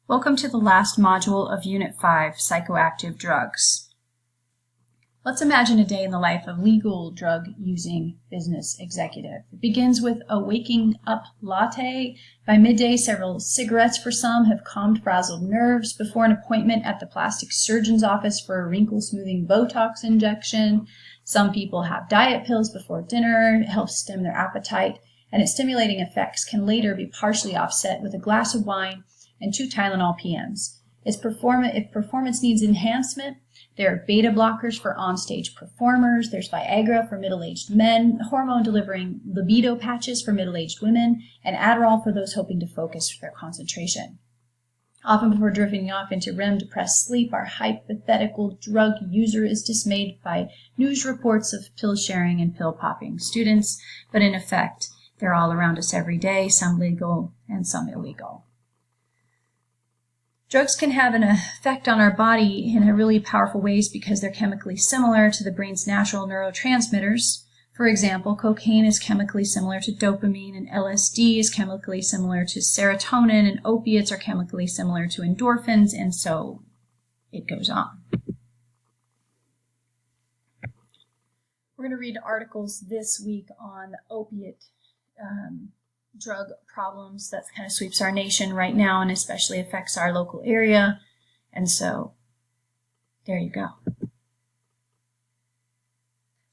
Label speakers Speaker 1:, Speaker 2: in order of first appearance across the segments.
Speaker 1: Welcome to the last module of Unit 5, Psychoactive Drugs. Let's imagine a day in the life of legal drug-using business executive. It begins with a waking up latte. By midday, several cigarettes for some have calmed frazzled nerves before an appointment at the plastic surgeon's office for a wrinkle-smoothing Botox injection. Some people have diet pills before dinner. It helps stem their appetite, and its stimulating effects can later be partially offset with a glass of wine and 2 Tylenol PMs. If performance needs enhancement, there are beta blockers for onstage performers, there's Viagra for middle-aged men, hormone-delivering libido patches for middle-aged women, and Adderall for those hoping to focus their concentration. Often before drifting off into REM-depressed sleep, our hypothetical drug user is dismayed by news reports of pill sharing and pill popping students, but in effect, they're all around us every day, some legal and some illegal. Drugs can have an effect on our body in a really powerful ways because they're chemically similar to the brain's natural neurotransmitters. For example, cocaine is chemically similar to dopamine, and LSD is chemically similar to serotonin, and opiates are chemically similar to endorphins, and so it goes on. We're going to read articles this week on the opiate drug problems that kind of sweeps our nation right now and especially affects our local area. And so there you go.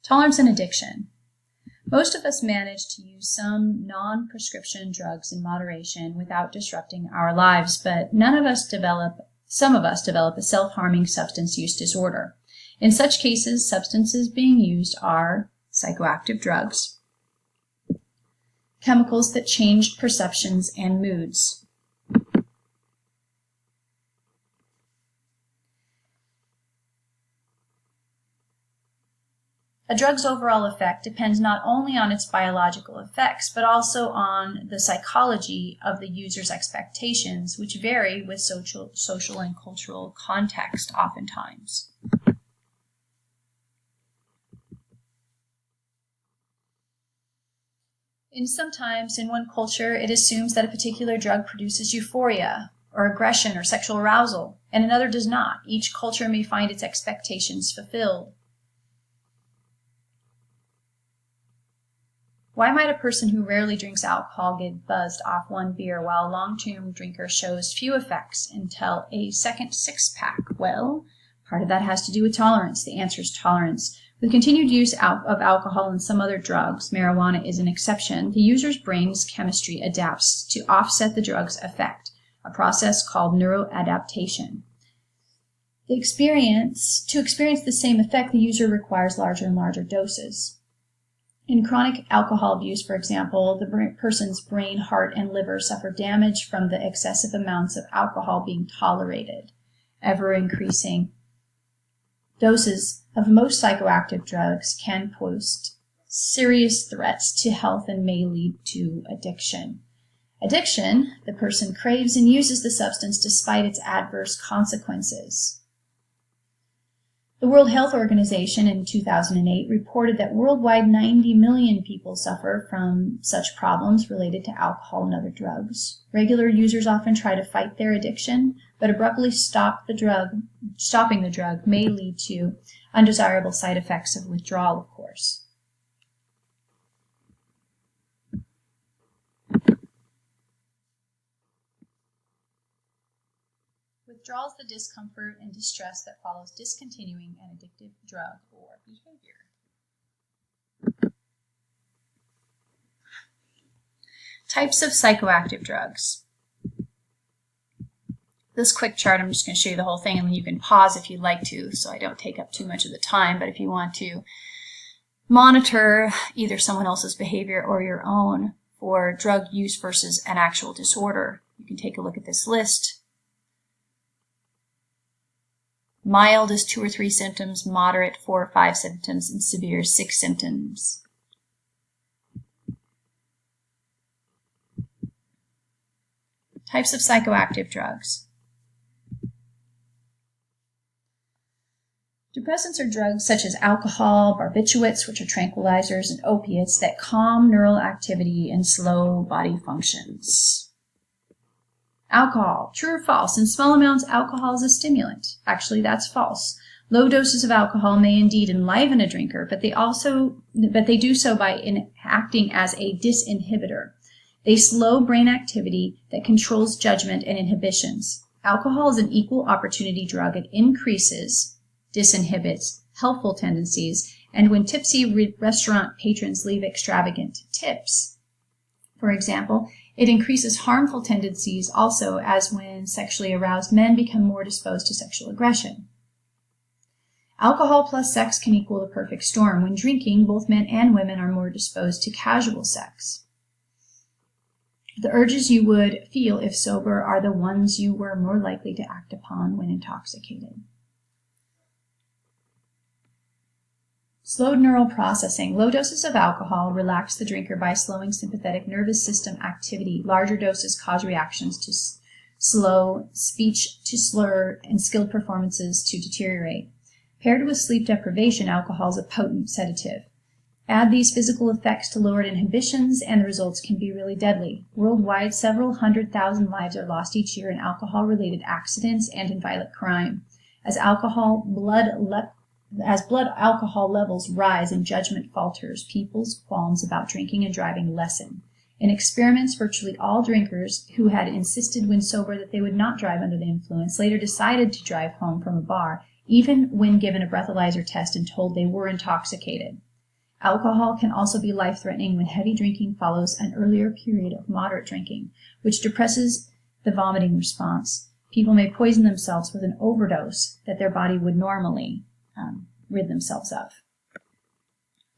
Speaker 1: Tolerance and addiction. Most of us manage to use some non-prescription drugs in moderation without disrupting our lives, but some of us develop a self-harming substance use disorder. In such cases, substances being used are psychoactive drugs, chemicals that change perceptions and moods. A drug's overall effect depends not only on its biological effects, but also on the psychology of the user's expectations, which vary with social and cultural context oftentimes. Sometimes in one culture, it assumes that a particular drug produces euphoria or aggression or sexual arousal, and another does not. Each culture may find its expectations fulfilled. Why might a person who rarely drinks alcohol get buzzed off one beer while a long-term drinker shows few effects until a second six-pack? Well, part of that has to do with tolerance. The answer is tolerance. With continued use of alcohol and some other drugs, marijuana is an exception, the user's brain's chemistry adapts to offset the drug's effect, a process called neuroadaptation. To experience the same effect, the user requires larger and larger doses. In chronic alcohol abuse, for example, the person's brain, heart, and liver suffer damage from the excessive amounts of alcohol being tolerated. Ever-increasing doses of most psychoactive drugs can pose serious threats to health and may lead to addiction. Addiction, the person craves and uses the substance despite its adverse consequences. The World Health Organization in 2008 reported that worldwide 90 million people suffer from such problems related to alcohol and other drugs. Regular users often try to fight their addiction, but abruptly stopping the drug may lead to undesirable side effects of withdrawal, of course. Withdrawal is the discomfort and distress that follows discontinuing an addictive drug or behavior. Types of psychoactive drugs. This quick chart, I'm just going to show you the whole thing, and then you can pause if you'd like to, so I don't take up too much of the time. But if you want to monitor either someone else's behavior or your own for drug use versus an actual disorder, you can take a look at this list. Mild is 2 or 3 symptoms, moderate 4 or 5 symptoms, and severe 6 symptoms. Types of psychoactive drugs. Depressants are drugs such as alcohol, barbiturates, which are tranquilizers, and opiates that calm neural activity and slow body functions. Alcohol, true or false? In small amounts, alcohol is a stimulant. Actually, that's false. Low doses of alcohol may indeed enliven a drinker, but they do so by acting as a disinhibitor. They slow brain activity that controls judgment and inhibitions. Alcohol is an equal opportunity drug. It increases, disinhibits helpful tendencies, and when tipsy restaurant patrons leave extravagant tips, for example, it increases harmful tendencies also, as when sexually aroused men become more disposed to sexual aggression. Alcohol plus sex can equal the perfect storm. When drinking, both men and women are more disposed to casual sex. The urges you would feel if sober are the ones you were more likely to act upon when intoxicated. Slowed neural processing. Low doses of alcohol relax the drinker by slowing sympathetic nervous system activity. Larger doses cause reactions to slow, speech to slur, and skilled performances to deteriorate. Paired with sleep deprivation, alcohol is a potent sedative. Add these physical effects to lowered inhibitions, and the results can be really deadly. Worldwide, several 100,000 lives are lost each year in alcohol-related accidents and in violent crime. As blood alcohol levels rise and judgment falters, people's qualms about drinking and driving lessen. In experiments, virtually all drinkers who had insisted when sober that they would not drive under the influence later decided to drive home from a bar, even when given a breathalyzer test and told they were intoxicated. Alcohol can also be life-threatening when heavy drinking follows an earlier period of moderate drinking, which depresses the vomiting response. People may poison themselves with an overdose that their body would normally rid themselves of.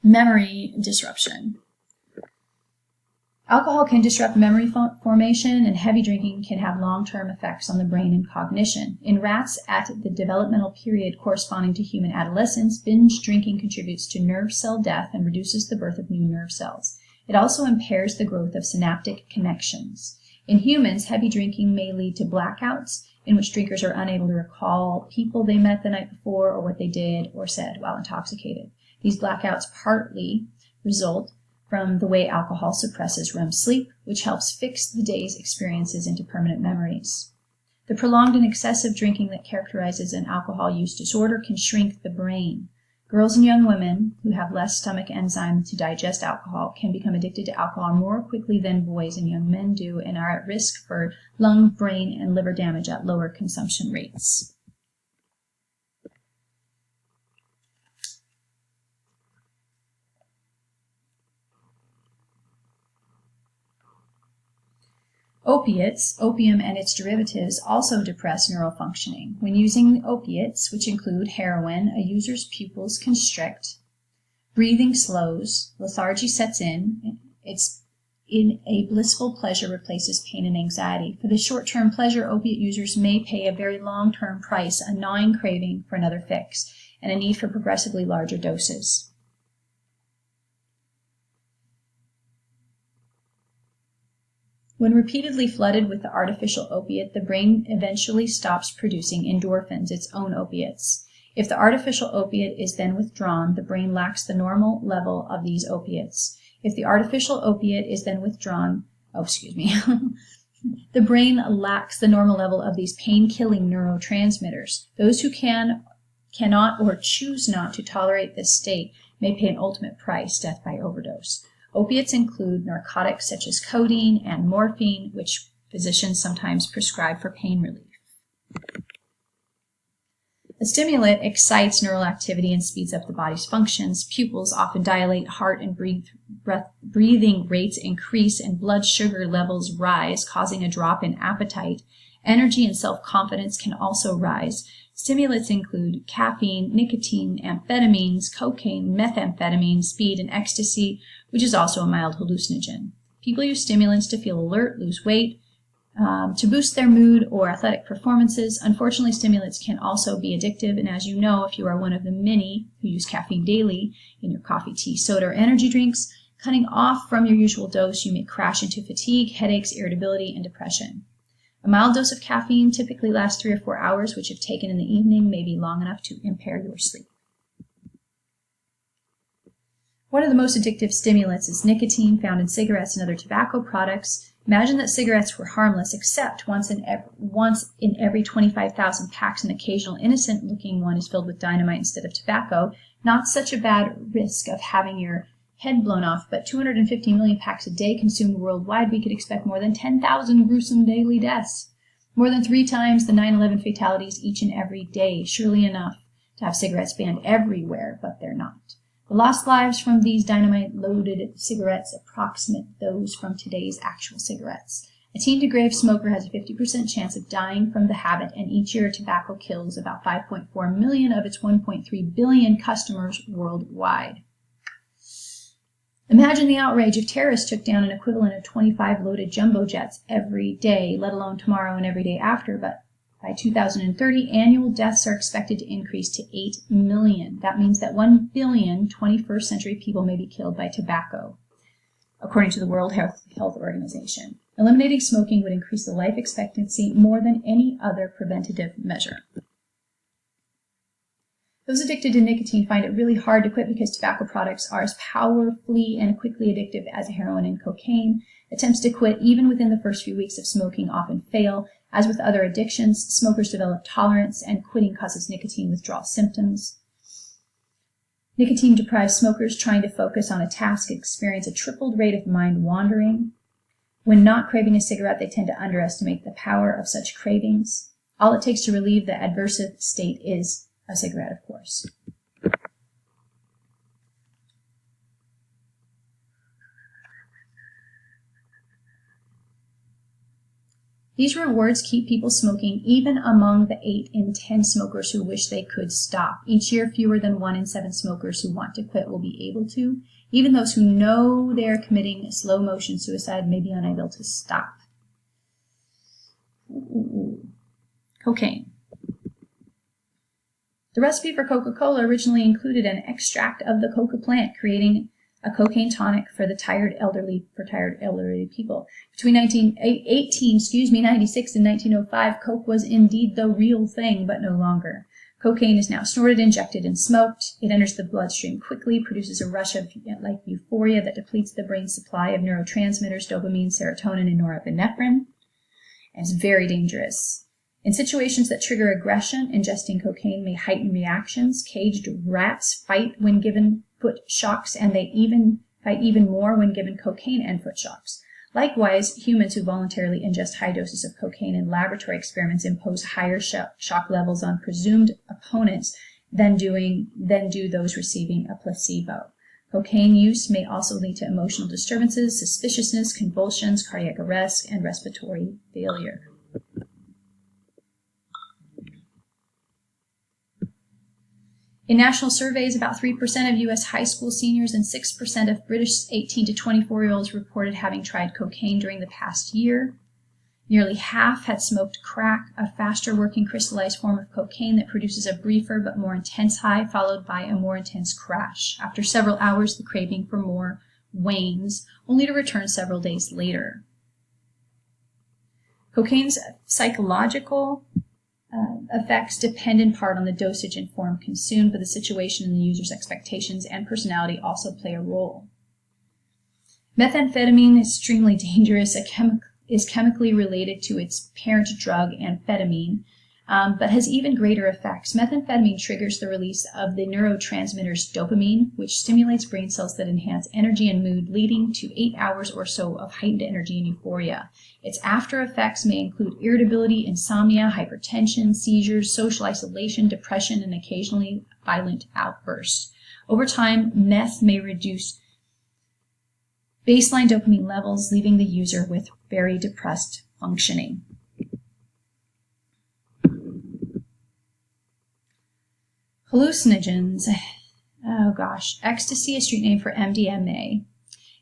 Speaker 1: Memory disruption. Alcohol can disrupt memory formation, and heavy drinking can have long-term effects on the brain and cognition. In rats at the developmental period corresponding to human adolescence, binge drinking contributes to nerve cell death and reduces the birth of new nerve cells. It also impairs the growth of synaptic connections. In humans, heavy drinking may lead to blackouts, in which drinkers are unable to recall people they met the night before or what they did or said while intoxicated. These blackouts partly result from the way alcohol suppresses REM sleep, which helps fix the day's experiences into permanent memories. The prolonged and excessive drinking that characterizes an alcohol use disorder can shrink the brain. Girls and young women who have less stomach enzyme to digest alcohol can become addicted to alcohol more quickly than boys and young men do, and are at risk for lung, brain, and liver damage at lower consumption rates. Opiates, opium and its derivatives, also depress neural functioning. When using opiates, which include heroin, a user's pupils constrict, breathing slows, lethargy sets in. A blissful pleasure replaces pain and anxiety. For the short-term pleasure, opiate users may pay a very long-term price, a gnawing craving for another fix, and a need for progressively larger doses. When repeatedly flooded with the artificial opiate, the brain eventually stops producing endorphins, its own opiates. If the artificial opiate is then withdrawn, the brain lacks the normal level of these opiates. If the artificial opiate is then withdrawn, the brain lacks the normal level of these pain-killing neurotransmitters. Those who cannot or choose not to tolerate this state may pay an ultimate price, death by overdose. Opiates include narcotics such as codeine and morphine, which physicians sometimes prescribe for pain relief. A stimulant excites neural activity and speeds up the body's functions. Pupils often dilate, heart and breathing rates increase, and blood sugar levels rise, causing a drop in appetite. Energy and self-confidence can also rise. Stimulants include caffeine, nicotine, amphetamines, cocaine, methamphetamine, speed, and ecstasy, which is also a mild hallucinogen. People use stimulants to feel alert, lose weight, to boost their mood or athletic performances. Unfortunately, stimulants can also be addictive, and as you know, if you are one of the many who use caffeine daily in your coffee, tea, soda, or energy drinks, cutting off from your usual dose, you may crash into fatigue, headaches, irritability, and depression. A mild dose of caffeine typically lasts 3 or 4 hours, which if taken in the evening may be long enough to impair your sleep. One of the most addictive stimulants is nicotine, found in cigarettes and other tobacco products. Imagine that cigarettes were harmless, except once in every 25,000 packs, an occasional innocent-looking one is filled with dynamite instead of tobacco. Not such a bad risk of having your head blown off, but 250 million packs a day consumed worldwide, we could expect more than 10,000 gruesome daily deaths. More than 3 times the 9/11 fatalities each and every day. Surely enough to have cigarettes banned everywhere, but they're not. The lost lives from these dynamite-loaded cigarettes approximate those from today's actual cigarettes. A teen-to-grave smoker has a 50% chance of dying from the habit, and each year tobacco kills about 5.4 million of its 1.3 billion customers worldwide. Imagine the outrage if terrorists took down an equivalent of 25 loaded jumbo jets every day, let alone tomorrow and every day after, but by 2030, annual deaths are expected to increase to 8 million. That means that 1 billion 21st century people may be killed by tobacco, according to the World Health Organization. Eliminating smoking would increase the life expectancy more than any other preventative measure. Those addicted to nicotine find it really hard to quit because tobacco products are as powerfully and quickly addictive as heroin and cocaine. Attempts to quit, even within the first few weeks of smoking, often fail. As with other addictions, smokers develop tolerance, and quitting causes nicotine withdrawal symptoms. Nicotine-deprived smokers trying to focus on a task experience a tripled rate of mind wandering. When not craving a cigarette, they tend to underestimate the power of such cravings. All it takes to relieve the adversive state is a cigarette, of course. These rewards keep people smoking, even among the 8 in 10 smokers who wish they could stop. Each year, fewer than 1 in 7 smokers who want to quit will be able to. Even those who know they are committing slow-motion suicide may be unable to stop. Cocaine. The recipe for Coca-Cola originally included an extract of the coca plant, creating a cocaine tonic for tired elderly people. Between 1896 and 1905, Coke was indeed the real thing, but no longer. Cocaine is now snorted, injected, and smoked. It enters the bloodstream quickly, produces a rush of euphoria that depletes the brain's supply of neurotransmitters, dopamine, serotonin, and norepinephrine, and is very dangerous. In situations that trigger aggression, ingesting cocaine may heighten reactions. Caged rats fight when given foot shocks, and they fight even more when given cocaine and foot shocks. Likewise, humans who voluntarily ingest high doses of cocaine in laboratory experiments impose higher shock levels on presumed opponents than do those receiving a placebo. Cocaine use may also lead to emotional disturbances, suspiciousness, convulsions, cardiac arrest, and respiratory failure. In national surveys, about 3% of U.S. high school seniors and 6% of British 18 to 24-year-olds reported having tried cocaine during the past year. Nearly half had smoked crack, a faster-working crystallized form of cocaine that produces a briefer but more intense high, followed by a more intense crash. After several hours, the craving for more wanes, only to return several days later. Cocaine's psychological effects depend in part on the dosage and form consumed, but the situation and the user's expectations and personality also play a role. Methamphetamine is extremely dangerous. Is chemically related to its parent drug, amphetamine, but has even greater effects. Methamphetamine triggers the release of the neurotransmitters dopamine, which stimulates brain cells that enhance energy and mood, leading to 8 hours or so of heightened energy and euphoria. Its after effects may include irritability, insomnia, hypertension, seizures, social isolation, depression, and occasionally violent outbursts. Over time, meth may reduce baseline dopamine levels, leaving the user with very depressed functioning. Hallucinogens. Oh gosh. Ecstasy, a street name for MDMA,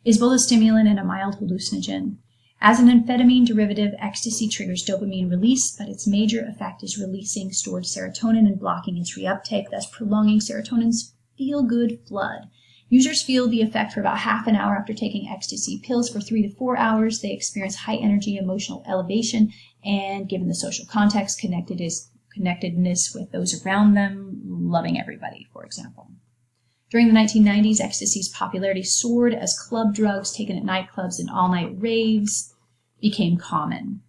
Speaker 1: is both a stimulant and a mild hallucinogen. As an amphetamine derivative, ecstasy triggers dopamine release, but its major effect is releasing stored serotonin and blocking its reuptake, thus prolonging serotonin's feel-good flood. Users feel the effect for about half an hour after taking ecstasy pills. For 3 to 4 hours, they experience high energy, emotional elevation, and given the social context, connectedness with those around them, loving everybody, for example. During the 1990s, ecstasy's popularity soared as club drugs taken at nightclubs and all-night raves became common.